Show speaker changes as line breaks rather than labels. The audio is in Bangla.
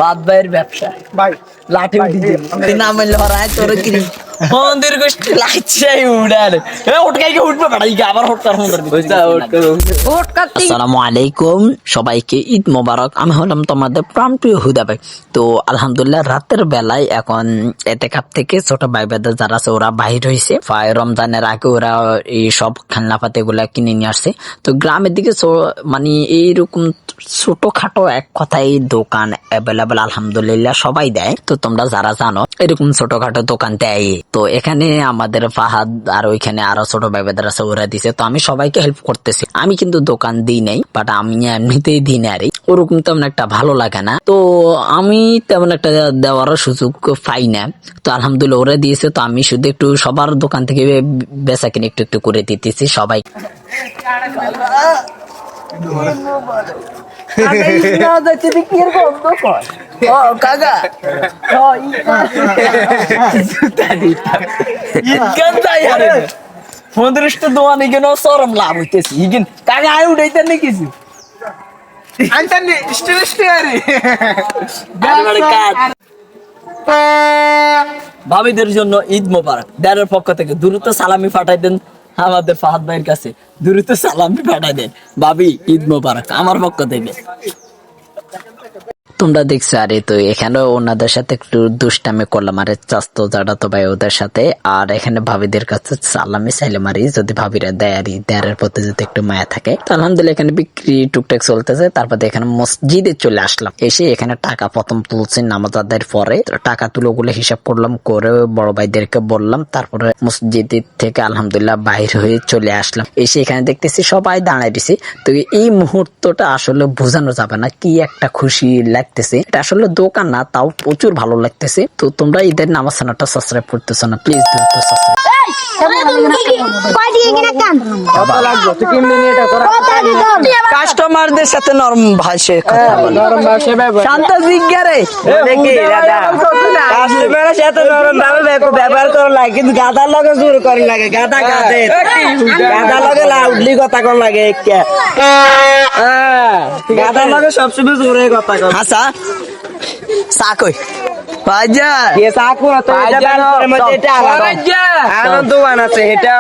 বাদ ভাইয়ের ব্যবসা
ভাই
লাঠি উঠি না মারলে হরায় তোর কি মন্দির গোষ্ঠী লাইচাই উড়ারে উঠকাইকে উঠবে বেড়াই আবার হটকার মন্দির আসসালামু আলাইকুম সবাইকে ঈদ মোবারক। আমি হলাম তোমাদের প্রাণপ্রিয় হুদা ভাই। তো আলহামদুলিল্লাহ রাতের বেলায় এখন এতেকাপ থেকে ছোট ভাই বেদা যারা আছে ওরা বাহির হয়েছে। রমজানের আগে ওরা এই সব খেলনাপাতি গুলা কিনে নিয়ে আসছে। তো গ্রামের দিকে মানে এইরকম ছোটখাটো এক কথায় দোকান অ্যাভেলেবেল আলহামদুলিল্লাহ সবাই দেয়। তো তোমরা যারা জানো এরকম ছোটখাটো দোকান দেয়। তো এখানে আমাদের ফাহাদ আর ওইখানে আরো ছোট ভাই বেদার আছে ওরা দিছে। তো আমি সবাইকে হেল্প করতেছি। আমি কিন্তু দোকান দিই নাই, বাট আমি এমনিতেই দিই না রে, ওরকম তেমন একটা ভালো লাগে না। তো আমি তেমন একটা দেওয়ারও সুযোগ পাই না। তো আলহামদুলিল্লাহ ওরা দিয়েছে। তো আমি শুধু একটু সবার দোকান থেকে বেচা কিনে একটু একটু করে দিতেছি সবাই। দোয়ানি কেন চরম লাভ হইতেছি কাকা আয় উঠাইতেন না কিছু ভাবিদের জন্য ঈদ মোবারক। দারের পক্ষ থেকে দ্রুত সালামি পাঠাই দেন আমাদের ফাহাদ ভাইয়ের কাছে, দ্রুত সালামি পাঠাই দেন। ভাবি ঈদ মোবারক আমার পক্ষ থেকে। তোমরা দেখছো আরে তো এখানে ওনাদের সাথে একটু দুষ্টামি করলাম, আরে চাস্তো যারা তো ভাই ওদের সাথে। আর এখানে ভাবিদের কাছে সালামি চাইলাম আর যদি ভাবিরা দেয় আর দেয়ারের প্রতি যদি একটু মায়া থাকে। তো আলহামদুলিল্লাহ এখানে বিক্রি টুকটাক চলতেছে। তারপরে এখানে মসজিদে চলে আসলাম। এসে এখানে টাকা প্রথম তুলছি নামাজ আদায়ের পরে। টাকা তুলো গুলো হিসাব করলাম, করে বড় ভাইদেরকে বললাম। তারপরে মসজিদ থেকে আলহামদুলিল্লাহ বাইর হয়ে চলে আসলাম। এসে এখানে দেখতেছি সবাই দাঁড়ায় দিছে। তো এই মুহূর্তটা আসলে বোঝানো যাবে না কি একটা খুশি লাগতেছে। এটা আসলে দোকান না, তাও প্রচুর ভালো লাগতেছে। তো তোমরা ঈদের নামাজ চ্যানেলটা সাবস্ক্রাইব করতেছো না, প্লিজ দ্রুত সাবস্ক্রাইব। কাস্টমারদের সাথে নরম ভাষায় কথা বলে, শান্ত জিজ্ঞারে কাস্টমারের সাথে নরম ভাবে ব্যবহার করা লাগে, কিন্তু গাদার লগে জোর করে লাগে। গাদা গাদার লগে লাউডলি কথা কর লাগে, গাদার লগে সবসময় জোরে কথা কর। হাসা চা কই বাজা, চা কোন তো এটা আনন্দ আছে, এটা